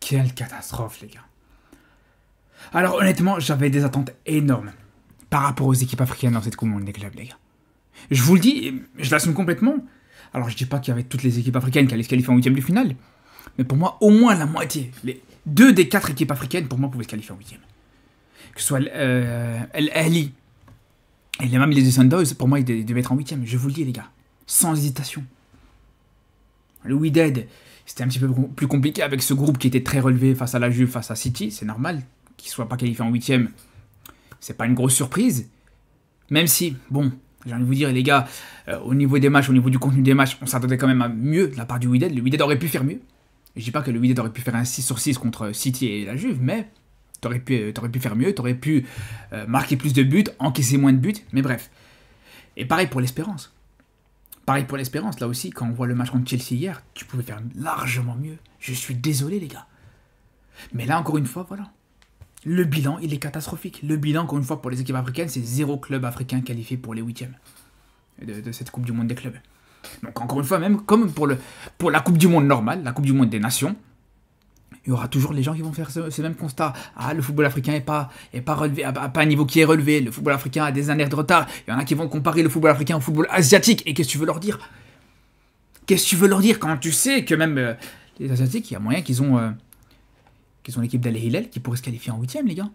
quelle catastrophe, les gars. Alors, honnêtement, j'avais des attentes énormes par rapport aux équipes africaines dans cette Coupe du Monde des clubs, les gars. Je vous le dis, je l'assume complètement. Alors, je dis pas qu'il y avait toutes les équipes africaines qui allaient se qualifier en huitième de finale. Mais pour moi, au moins la moitié. Les 2 des 4 équipes africaines, pour moi, pouvaient se qualifier en huitième. Que ce soit El Ahly et les Mamelodi Sundowns, pour moi, ils devaient être en huitième. Je vous le dis, les gars. Sans hésitation. Le Wydad, c'était un petit peu plus compliqué avec ce groupe qui était très relevé face à la Juve, face à City. C'est normal qu'ils ne soient pas qualifiés en huitième. C'est pas une grosse surprise. Même si, bon, j'ai envie de vous dire, les gars, au niveau des matchs, au niveau du contenu des matchs, on s'attendait quand même à mieux de la part du Wydad. Le Wydad aurait pu faire mieux. Je dis pas que le Wydad aurait pu faire un 6/6 contre City et la Juve, mais t'aurais pu faire mieux, t'aurais pu marquer plus de buts, encaisser moins de buts, mais bref. Et pareil pour l'Espérance. Pareil pour l'Espérance, là aussi, quand on voit le match contre Chelsea hier, tu pouvais faire largement mieux. Je suis désolé, les gars. Mais là, encore une fois, voilà. Le bilan, il est catastrophique. Le bilan, encore une fois, pour les équipes africaines, c'est 0 club africain qualifié pour les huitièmes de cette Coupe du Monde des clubs. Donc, encore une fois, même comme pour la Coupe du Monde normale, la Coupe du Monde des nations, il y aura toujours les gens qui vont faire ce même constat. Ah, le football africain n'est pas relevé, à pas un niveau qui est relevé. Le football africain a des années de retard. Il y en a qui vont comparer le football africain au football asiatique. Et qu'est-ce que tu veux leur dire? Qu'est-ce que tu veux leur dire quand tu sais que même les Asiatiques, il y a moyen qu'ils ont l'équipe d'Al Hilal qui pourrait se qualifier en huitième, les gars.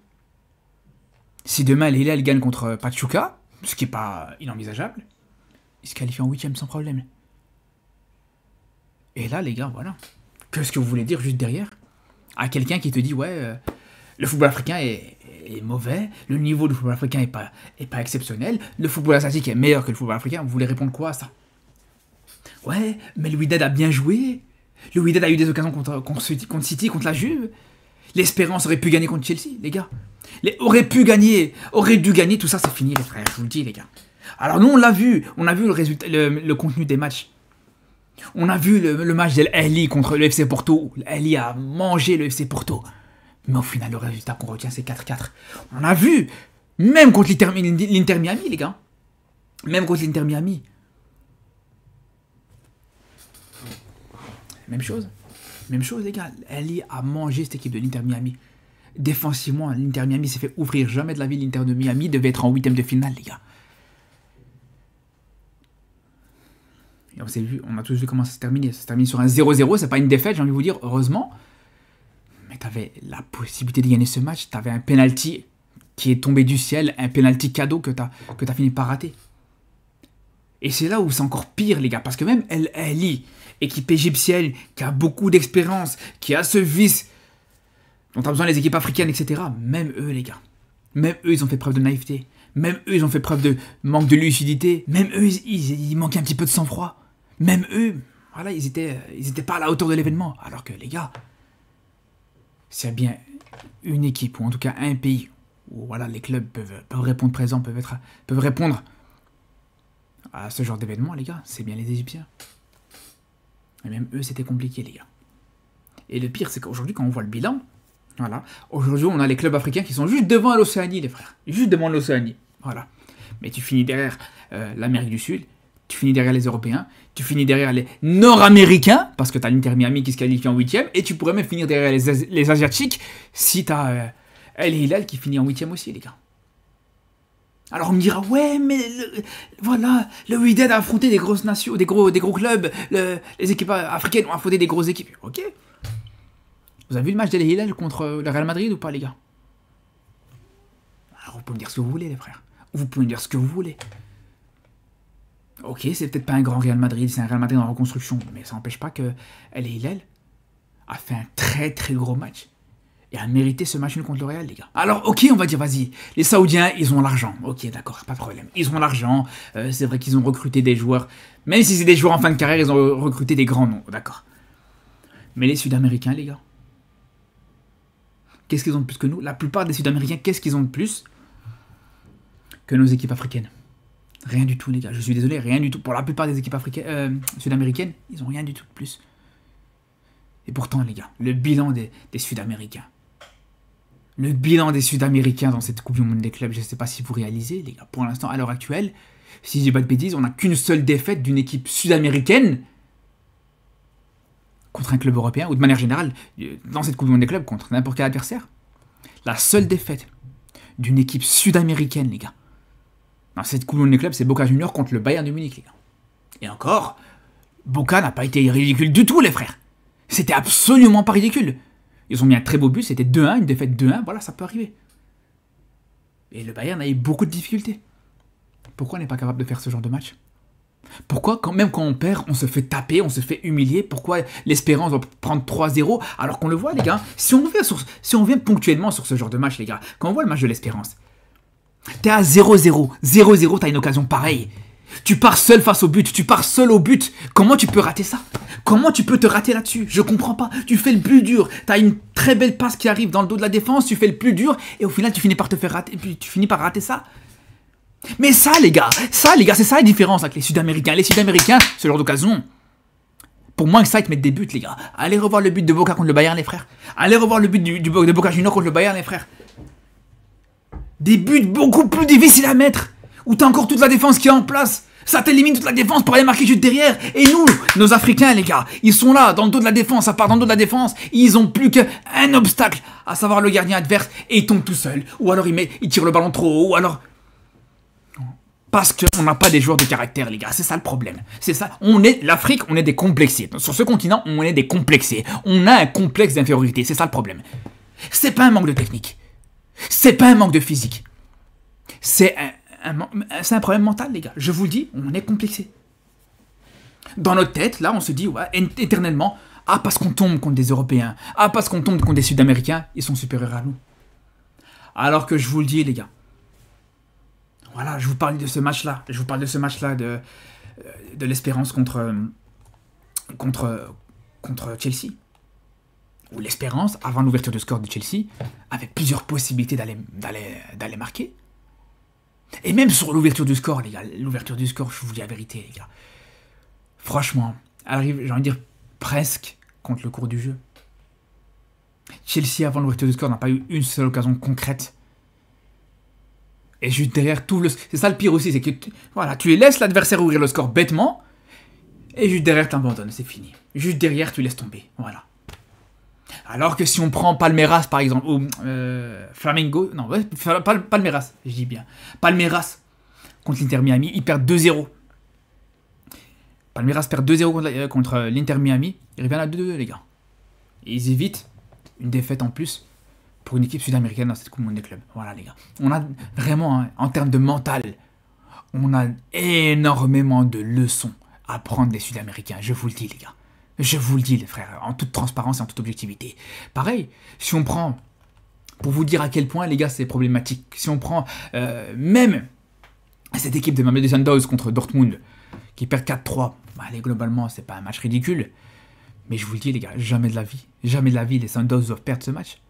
Si demain Al Hilal gagne contre Pachuca, ce qui n'est pas inenvisageable, ils se qualifient en huitième sans problème. Et là, les gars, voilà. Qu'est-ce que vous voulez dire juste derrière à quelqu'un qui te dit, ouais, le football africain est mauvais, le niveau du football africain est pas exceptionnel, le football asiatique est meilleur que le football africain, vous voulez répondre quoi à ça? Ouais, mais le Wydad a bien joué, le Wydad a eu des occasions contre City, contre la Juve, l'Espérance aurait pu gagner contre Chelsea, les gars. Aurait dû gagner, tout ça c'est fini les frères, je vous le dis les gars. Alors nous on l'a vu, le résultat, le contenu des matchs. On a vu le match de l'Ahly contre le FC Porto. L'Ahly a mangé le FC Porto. Mais au final, le résultat qu'on retient, c'est 4-4. On a vu, même contre l'Inter Miami, les gars. Même contre l'Inter Miami. Même chose, les gars. L'Ahly a mangé cette équipe de l'Inter Miami. Défensivement, l'Inter Miami s'est fait ouvrir. Jamais de la vie, l'Inter de Miami devait être en huitième de finale, les gars. Et on a tous vu comment ça se termine. Ça se termine sur un 0-0, c'est pas une défaite, j'ai envie de vous dire, heureusement. Mais tu avais la possibilité de gagner ce match, tu avais un penalty qui est tombé du ciel, un penalty cadeau que tu as fini par rater. Et c'est là où c'est encore pire, les gars, parce que même El Ahly, équipe égyptienne, qui a beaucoup d'expérience, qui a ce vice dont a besoin les équipes africaines, etc., même eux, les gars, même eux, ils ont fait preuve de naïveté. Même eux, ils ont fait preuve de manque de lucidité. Même eux, ils manquaient un petit peu de sang-froid. Même eux, voilà, ils étaient pas à la hauteur de l'événement. Alors que, les gars, c'est bien une équipe, ou en tout cas un pays, où voilà, les clubs peuvent répondre présent, peuvent répondre à ce genre d'événement, les gars, c'est bien les Égyptiens. Et même eux, c'était compliqué, les gars. Et le pire, c'est qu'aujourd'hui, quand on voit le bilan, voilà, aujourd'hui, on a les clubs africains qui sont juste devant l'Océanie, les frères. Juste devant l'Océanie. Voilà. Mais tu finis derrière l'Amérique du Sud, tu finis derrière les Européens, tu finis derrière les Nord-Américains, parce que tu as l'Inter Miami qui se qualifie en huitième, et tu pourrais même finir derrière les Asiatiques si tu as El Hilal qui finit en huitième aussi, les gars. Alors on me dira, ouais, mais voilà, le Wydad a affronté des grosses nations, des gros clubs, les équipes africaines ont affronté des grosses équipes. Ok. Vous avez vu le match d'El Hilal contre le Real Madrid ou pas, les gars? Alors vous pouvez me dire ce que vous voulez, les frères. Vous pouvez me dire ce que vous voulez. Ok, c'est peut-être pas un grand Real Madrid, c'est un Real Madrid en reconstruction, mais ça n'empêche pas que El Hilal a fait un très très gros match et a mérité ce match nul contre le Real, les gars. Alors ok, on va dire, vas-y, les Saoudiens, ils ont l'argent. Ok, d'accord, pas de problème. Ils ont l'argent, c'est vrai qu'ils ont recruté des joueurs, même si c'est des joueurs en fin de carrière, ils ont recruté des grands noms, d'accord. Mais les Sud-Américains, les gars, qu'est-ce qu'ils ont de plus que nous? La plupart des Sud-Américains, qu'est-ce qu'ils ont de plus que nos équipes africaines? Rien du tout, les gars. Je suis désolé, rien du tout. Pour la plupart des équipes sud-américaines, ils n'ont rien du tout de plus. Et pourtant, les gars, le bilan des Sud-Américains. Le bilan des Sud-Américains dans cette Coupe du Monde des clubs, je ne sais pas si vous réalisez, les gars. Pour l'instant, à l'heure actuelle, si je dis pas de bêtises, on n'a qu'une seule défaite d'une équipe sud-américaine contre un club européen, ou de manière générale, dans cette Coupe du Monde des clubs, contre n'importe quel adversaire. La seule défaite d'une équipe sud-américaine, les gars, dans cette Coupe du Monde des clubs, c'est Boca Juniors contre le Bayern de Munich, les gars. Et encore, Boca n'a pas été ridicule du tout, les frères. C'était absolument pas ridicule. Ils ont mis un très beau but, c'était 2-1, une défaite 2-1, voilà, ça peut arriver. Et le Bayern a eu beaucoup de difficultés. Pourquoi on n'est pas capable de faire ce genre de match? Pourquoi, même quand on perd, on se fait taper, on se fait humilier? Pourquoi l'Espérance doit prendre 3-0 alors qu'on le voit, les gars? Si on vient ponctuellement sur ce genre de match, les gars, quand on voit le match de l'Espérance, t'es à 0-0, 0-0, t'as une occasion pareille. Tu pars seul face au but, tu pars seul au but. Comment tu peux rater ça? Comment tu peux te rater là-dessus? Je comprends pas. Tu fais le plus dur. T'as une très belle passe qui arrive dans le dos de la défense, tu fais le plus dur et au final tu finis par te faire rater, puis tu finis par rater ça. Mais ça les gars, c'est ça la différence avec les Sud-Américains. Les Sud-Américains, ce genre d'occasion, pour moins que ça, ils te mettent des buts, les gars. Allez revoir le but de Boca contre le Bayern, les frères. Allez revoir le but de Boca Juniors contre le Bayern, les frères. Des buts beaucoup plus difficiles à mettre, où t'as encore toute la défense qui est en place. Ça t'élimine toute la défense pour aller marquer juste derrière. Et nous, nos Africains, les gars, ils sont là, dans le dos de la défense, ça part dans le dos de la défense. Ils ont plus qu'un obstacle, à savoir le gardien adverse, et ils tombent tout seuls. Ou alors ils tirent le ballon trop haut, ou alors... Parce qu'on n'a pas des joueurs de caractère, les gars. C'est ça le problème. C'est ça. L'Afrique, on est des complexés. Sur ce continent, on est des complexés. On a un complexe d'infériorité. C'est ça le problème. C'est pas un manque de technique. C'est pas un manque de physique. C'est un problème mental, les gars. Je vous le dis, on est complexé. Dans notre tête, là, on se dit, ouais, éternellement, ah, parce qu'on tombe contre des Européens, ah, parce qu'on tombe contre des Sud-Américains, ils sont supérieurs à nous. Alors que je vous le dis, les gars, voilà, je vous parle de ce match-là. Je vous parle de ce match-là de l'Espérance contre Chelsea. Où l'Espérance, avant l'ouverture de score de Chelsea, avait plusieurs possibilités d'aller marquer. Et même sur l'ouverture du score, les gars, l'ouverture du score, je vous dis la vérité, les gars. Franchement, elle arrive, j'ai envie de dire, presque contre le cours du jeu. Chelsea, avant l'ouverture du score, n'a pas eu une seule occasion concrète. Et juste derrière, tout le... C'est ça le pire aussi, c'est que tu laisses l'adversaire ouvrir le score bêtement, et juste derrière, tu abandonnes, c'est fini. Juste derrière, tu laisses tomber, voilà. Alors que si on prend Palmeiras, par exemple, ou Flamengo, non, Palmeiras, je dis bien, Palmeiras contre l'Inter Miami, ils perdent 2-0. Palmeiras perd 2-0 contre l'Inter Miami, ils reviennent à 2-2, les gars. Et ils évitent une défaite en plus pour une équipe sud-américaine dans cette Coupe du Monde des clubs. Voilà, les gars. On a vraiment, hein, en termes de mental, on a énormément de leçons à prendre des Sud-Américains. Je vous le dis, les gars. Je vous le dis, les frères, en toute transparence et en toute objectivité. Pareil, si on prend, pour vous dire à quel point, les gars, c'est problématique, si on prend même cette équipe de Mamelodi Sundowns contre Dortmund, qui perd 4-3, bah, allez, globalement, c'est pas un match ridicule. Mais je vous le dis, les gars, jamais de la vie, les Sundowns doivent perdre ce match.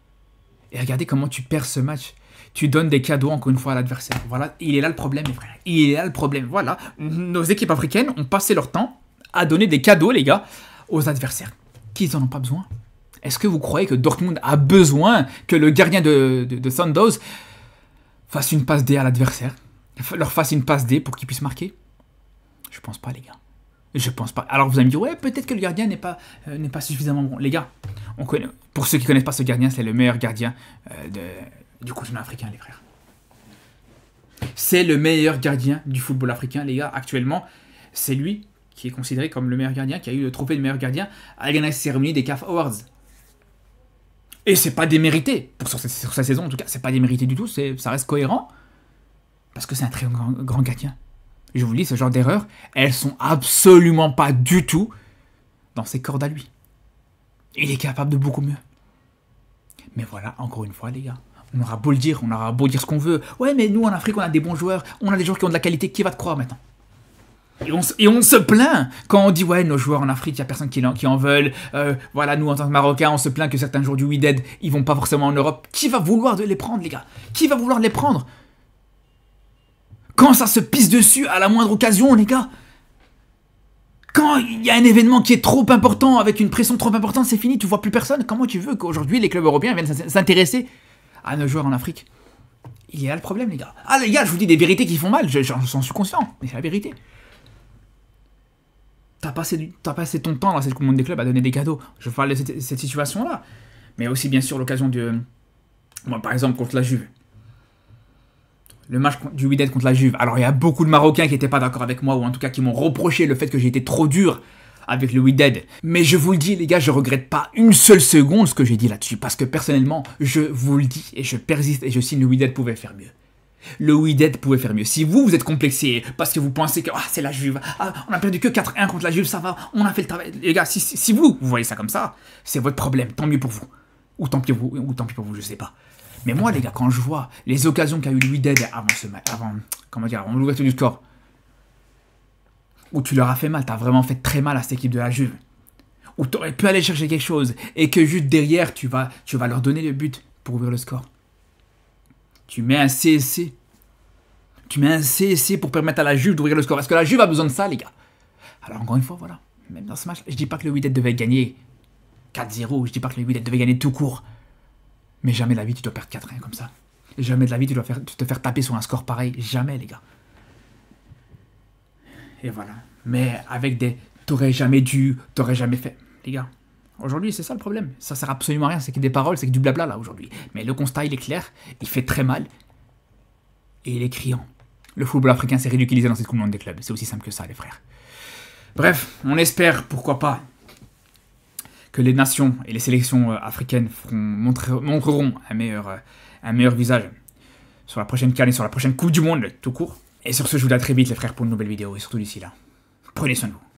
Et regardez comment tu perds ce match. Tu donnes des cadeaux encore une fois à l'adversaire. Voilà, il est là le problème, mes frères. Il est là le problème. Voilà, nos équipes africaines ont passé leur temps à donner des cadeaux, les gars, aux adversaires. Qu'ils n'en ont pas besoin. Est-ce que vous croyez que Dortmund a besoin que le gardien de Sundowns fasse une passe D à l'adversaire? Leur fasse une passe D pour qu'il puisse marquer? Je pense pas, les gars. Je pense pas. Alors vous allez me dire, ouais, peut-être que le gardien n'est pas suffisamment bon. Les gars, on connaît, pour ceux qui ne connaissent pas ce gardien, c'est le meilleur gardien du continent africain, les frères. C'est le meilleur gardien du football africain, les gars. Actuellement, c'est lui qui est considéré comme le meilleur gardien, qui a eu le trophée de meilleur gardien à la cérémonie des CAF Awards. Et c'est pas démérité. Sur sa saison, en tout cas, c'est pas démérité du tout. Ça reste cohérent. Parce que c'est un très grand gardien. Je vous le dis, ce genre d'erreurs, elles sont absolument pas du tout dans ses cordes à lui. Il est capable de beaucoup mieux. Mais voilà, encore une fois, les gars, on aura beau le dire, on aura beau dire ce qu'on veut. Ouais, mais nous, en Afrique, on a des bons joueurs, on a des joueurs qui ont de la qualité, qui va te croire maintenant? Et on se plaint quand on dit, ouais, nos joueurs en Afrique, il n'y a personne qui en veulent. Voilà, nous, en tant que Marocains, on se plaint que certains joueurs du Wydad, ils vont pas forcément en Europe. Qui va vouloir les prendre, les gars? Qui va vouloir les prendre? Quand ça se pisse dessus à la moindre occasion, les gars. Quand il y a un événement qui est trop important, avec une pression trop importante, c'est fini, tu vois plus personne. Comment tu veux qu'aujourd'hui les clubs européens viennent s'intéresser à nos joueurs en Afrique? Il y a le problème, les gars. Ah, les gars, je vous dis des vérités qui font mal, j'en suis conscient, mais c'est la vérité. t'as passé ton temps dans cette Coupe du Monde des clubs à donner des cadeaux. Je parle de cette situation-là. Mais aussi, bien sûr, l'occasion de... Moi, par exemple, contre la Juve. Le match du Wydad contre la Juve. Alors, il y a beaucoup de Marocains qui n'étaient pas d'accord avec moi, ou en tout cas qui m'ont reproché le fait que j'ai été trop dur avec le Wydad. Mais je vous le dis, les gars, je regrette pas une seule seconde ce que j'ai dit là-dessus. Parce que personnellement, je vous le dis, et je persiste, et je signe, le Wydad pouvait faire mieux. Le Wydad pouvait faire mieux. Si vous êtes complexé parce que vous pensez que c'est la Juve, on a perdu que 4-1 contre la Juve, ça va, on a fait le travail. Les gars, si vous voyez ça comme ça, c'est votre problème, tant mieux pour vous. Ou tant pis pour vous, je sais pas. Mais moi, les gars, quand je vois les occasions qu'a eu le Wydad avant ce match, avant l'ouverture du score, où tu leur as fait mal, t'as vraiment fait très mal à cette équipe de la Juve, où t'aurais pu aller chercher quelque chose, et que juste derrière, tu vas leur donner le but pour ouvrir le score. Tu mets un CSC. Tu mets un CSC pour permettre à la Juve d'ouvrir le score. Est-ce que la Juve a besoin de ça, les gars? Alors, encore une fois, voilà. Même dans ce match, je dis pas que le Wydad devait gagner 4-0. Je dis pas que le Wydad devait gagner tout court. Mais jamais de la vie, tu dois perdre 4-1 comme ça. Et jamais de la vie, tu dois te faire taper sur un score pareil. Jamais, les gars. Et voilà. Mais avec des... T'aurais jamais dû, t'aurais jamais fait. Les gars, aujourd'hui, c'est ça le problème. Ça sert absolument à rien. C'est que des paroles, c'est que du blabla, là, aujourd'hui. Mais le constat, il est clair. Il fait très mal. Et il est criant. Le football africain s'est ridiculisé dans cette Coupe du Monde des clubs. C'est aussi simple que ça, les frères. Bref, on espère, pourquoi pas, que les nations et les sélections africaines montreront un meilleur visage sur la prochaine CAN et sur la prochaine Coupe du Monde, tout court. Et sur ce, je vous dis à très vite, les frères, pour une nouvelle vidéo. Et surtout d'ici là, prenez soin de vous.